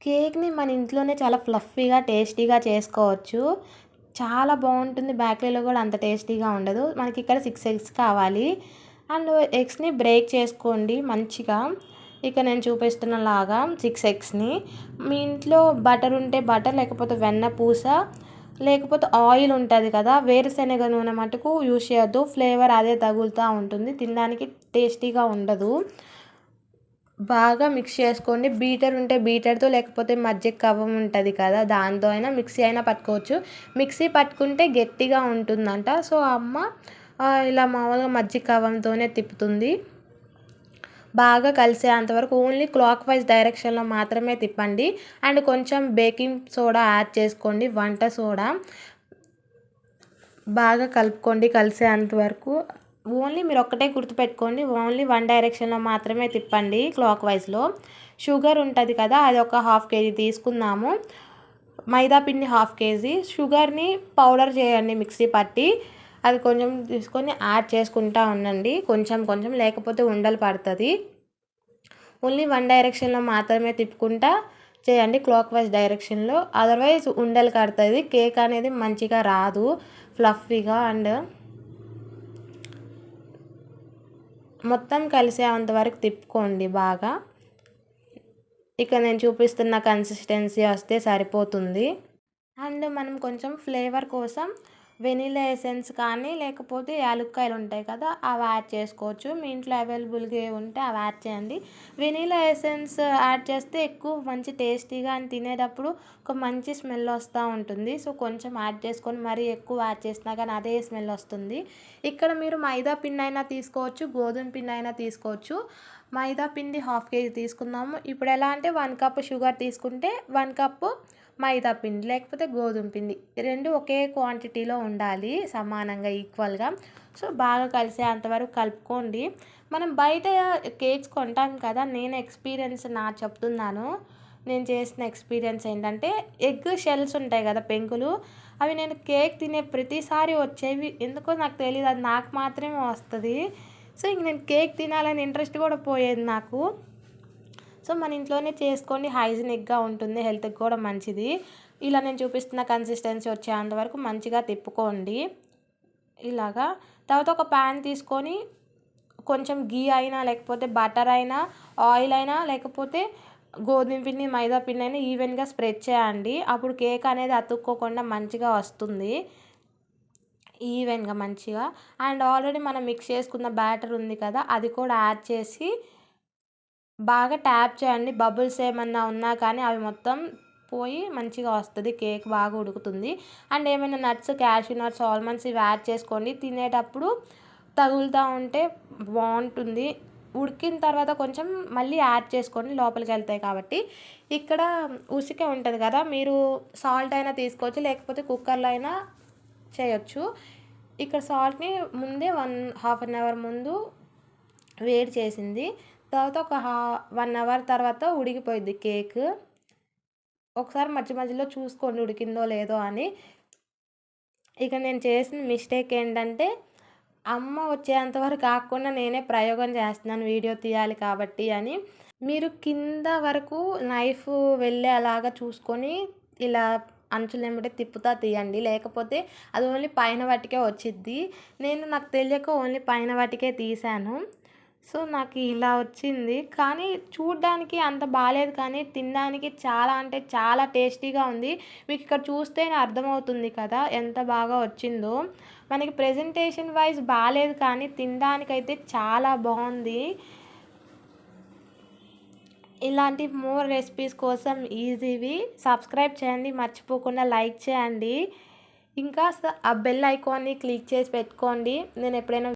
కేక్‌ని మన ఇంట్లోనే చాలా ఫ్లఫీగా, టేస్టీగా చేసుకోవచ్చు. చాలా బావుంటుంది. బేకరీలో గూడా అంత టేస్టీగా ఉండదు. మనకిక్కడ 6 ఎగ్స్ కావాలి. అండ్ ఎగ్స్‌ని బ్రేక్ చేసుకోండి మంచిగా. ఇక నేను చూపిస్తున్నలాగా 6 ఎగ్స్‌ని మీ ఇంట్లో బటర్ ఉంటే బటర్, లేకపోతే వెన్న పూస, లేకపోతే ఆయిల్ ఉంటుంది కదా, వేరుశనగ నూనె మటుకు యూజ్ చేయొద్దు. ఫ్లేవర్ అదే తగులుతూ ఉంటుంది. తినడానికి టేస్టీగా ఉండదు. బాగా మిక్స్ చేసుకోండి. బీటర్ ఉంటే బీటర్తో, లేకపోతే మజ్జిగ కవ్వం ఉంటుంది కదా, దాంతో అయినా మిక్సీ అయినా పట్టుకోవచ్చు. మిక్సీ పట్టుకుంటే గట్టిగా ఉంటుందంట. సో అమ్మ ఇలా మామూలుగా మజ్జిగ కవ్వంతోనే తిప్పుతుంది. బాగా కలిసేంతవరకు ఓన్లీ క్లాక్ వైజ్ డైరెక్షన్లో మాత్రమే తిప్పండి. అండ్ కొంచెం బేకింగ్ సోడా యాడ్ చేసుకోండి, వంట సోడా. బాగా కలుపుకోండి కలిసేంత వరకు. ఓన్లీ మీరు ఒక్కటే గుర్తుపెట్టుకోండి, ఓన్లీ వన్ డైరెక్షన్లో మాత్రమే తిప్పండి క్లాక్ వైజ్లో. షుగర్ ఉంటుంది కదా, అది ఒక 1/2 kg తీసుకుందాము. మైదా పిండి 1/2 kg. షుగర్ని పౌడర్ చేయండి మిక్సీ పట్టి. అది కొంచెం తీసుకొని యాడ్ చేసుకుంటూ ఉండండి కొంచెం కొంచెం, లేకపోతే ఉండలు పడుతుంది. ఓన్లీ వన్ డైరెక్షన్లో మాత్రమే తిప్పుకుంటా చేయండి క్లాక్ వైజ్ డైరెక్షన్లో. అదర్వైజ్ ఉండలు కడుతుంది, కేక్ అనేది మంచిగా రాదు ఫ్లఫీగా. అండ్ మొత్తం కలిసేంత వరకు తిప్పుకోండి బాగా. ఇక నేను చూపిస్తున్న కన్సిస్టెన్సీ వస్తే సరిపోతుంది. అండ్ మనం కొంచెం ఫ్లేవర్ కోసం వెనీలా ఎసెన్స్ కానీ, లేకపోతే యాలుక్కాయలు ఉంటాయి కదా, అవి యాడ్ చేసుకోవచ్చు. మీ ఇంట్లో అవైలబుల్గా ఉంటే అవి యాడ్ చేయండి. వెనీలా ఎసెన్స్ యాడ్ చేస్తే ఎక్కువ మంచి టేస్టీగా అని తినేటప్పుడు ఒక మంచి స్మెల్ వస్తూ ఉంటుంది. సో కొంచెం యాడ్ చేసుకొని మరీ ఎక్కువ యాడ్ చేసినా కానీ అదే స్మెల్ వస్తుంది. ఇక్కడ మీరు మైదా పిండి అయినా తీసుకోవచ్చు, గోధుమ పిండి అయినా తీసుకోవచ్చు. మైదా పిండి 1/2 kg తీసుకుందాము. ఇప్పుడు ఎలా అంటే 1 కప్ షుగర్ తీసుకుంటే 1 కప్పు మైదా పిండి, లేకపోతే గోధుమ పిండి, రెండు ఒకే క్వాంటిటీలో ఉండాలి, సమానంగా ఈక్వల్గా. సో బాగా కలిసే అంతవరకు కలుపుకోండి. మనం బయట కేక్స్ కొంటాం కదా, నేను ఎక్స్పీరియన్స్ చెప్తున్నాను. నేను చేసిన ఎక్స్పీరియన్స్ ఏంటంటే, ఎగ్ షెల్స్ ఉంటాయి కదా, పెంకులు, అవి నేను కేక్ తినే ప్రతిసారి వచ్చేవి. ఎందుకో నాకు తెలియదు, అది నాకు మాత్రమే వస్తుంది. సో ఇంక నేను కేక్ తినాలని ఇంట్రెస్ట్ కూడా పోయేది నాకు. సో మన ఇంట్లోనే చేసుకోండి, హైజీనిక్గా ఉంటుంది, హెల్త్కి కూడా మంచిది. ఇలా నేను చూపిస్తున్న కన్సిస్టెన్సీ వచ్చేంత వరకు మంచిగా తిప్పుకోండి ఇలాగా. తర్వాత ఒక ప్యాన్ తీసుకొని కొంచెం గీ అయినా, లేకపోతే బటర్ అయినా, ఆయిల్ అయినా, లేకపోతే గోధుమ పిండి, మైదా పిండి అయినా ఈవెన్గా స్ప్రెడ్ చేయండి. అప్పుడు కేక్ అనేది అతుక్కోకుండా మంచిగా వస్తుంది, ఈవెన్గా మంచిగా. అండ్ ఆల్రెడీ మనం మిక్స్ చేసుకున్న బ్యాటర్ ఉంది కదా, అది కూడా యాడ్ చేసి బాగా ట్యాప్ చేయండి. బబుల్స్ ఏమన్నా ఉన్నా కానీ అవి మొత్తం పోయి మంచిగా వస్తుంది, కేక్ బాగా ఉడుకుతుంది. అండ్ ఏమైనా నట్స్, క్యాష్యూ నట్స్, ఆల్మండ్స్ ఇవి యాడ్ చేసుకోండి. తినేటప్పుడు తగులుతూ ఉంటే బాగుంటుంది. ఉడికిన తర్వాత కొంచెం మళ్ళీ యాడ్ చేసుకోండి, లోపలికి వెళ్తాయి కాబట్టి. ఇక్కడ ఉసిక ఉంటుంది కదా, మీరు సాల్ట్ అయినా తీసుకోవచ్చు, లేకపోతే కుక్కర్లో అయినా చేయొచ్చు. ఇక్కడ సాల్ట్ని ముందే 1/2 అవర్ ముందు వేడి చేసింది. తర్వాత ఒక 1 అవర్ తర్వాత ఉడికిపోయింది కేక్. ఒకసారి మధ్య మధ్యలో చూసుకోండి ఉడికిందో లేదో అని. ఇక నేను చేసిన మిస్టేక్ ఏంటంటే, అమ్మ వచ్చేంతవరకు కాకుండా నేనే ప్రయోగం చేస్తున్నాను వీడియో తీయాలి కాబట్టి అని. మీరు కింద వరకు నైఫ్ వెళ్ళే అలాగా చూసుకొని ఇలా అంచులు ఏమిటే తిప్పుతా తీయండి, లేకపోతే అది ఓన్లీ పైన వాటికే వచ్చిద్ది. నాకు తెలియక ఓన్లీ పైన వాటికే తీసాను. సో నాకు ఇలా వచ్చింది, కానీ చూడ్డానికి అంత బాలేదు, కానీ తినడానికి చాలా అంటే చాలా టేస్టీగా ఉంది. మీకు ఇక్కడ చూస్తేనే అర్థమవుతుంది కదా ఎంత బాగా వచ్చిందో. మనకి ప్రెజెంటేషన్ వైజ్ బాలేదు, కానీ తినడానికైతే చాలా బాగుంది. ఇలాంటి మోర్ రెసిపీస్ కోసం ఈజీవి సబ్స్క్రైబ్ చేయండి, మర్చిపోకుండా లైక్ చేయండి. ఇంకా ఆ బెల్ ఐకాన్ని క్లిక్ చేసి పెట్టుకోండి. నేను ఎప్పుడైనా